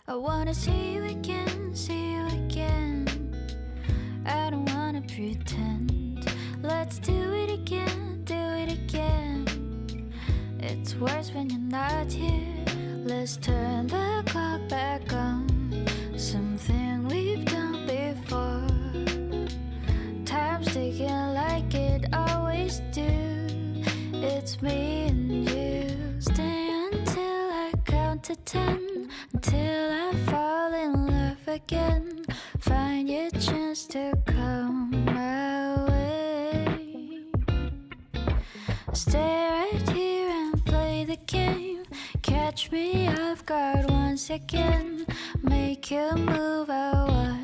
I wanna see you again, see you again. I don't wanna pretend. Let's do it again, do it again. It's worse when you're not here. Let's turn the clock back on. Something we've done before. Time's ticking like it always do. It's me and you. Stay until I count to 10. Until I fall in love again. Find your chance to come my way. Stay right here and play the game. Catch me off guard once again. Make you move, I watch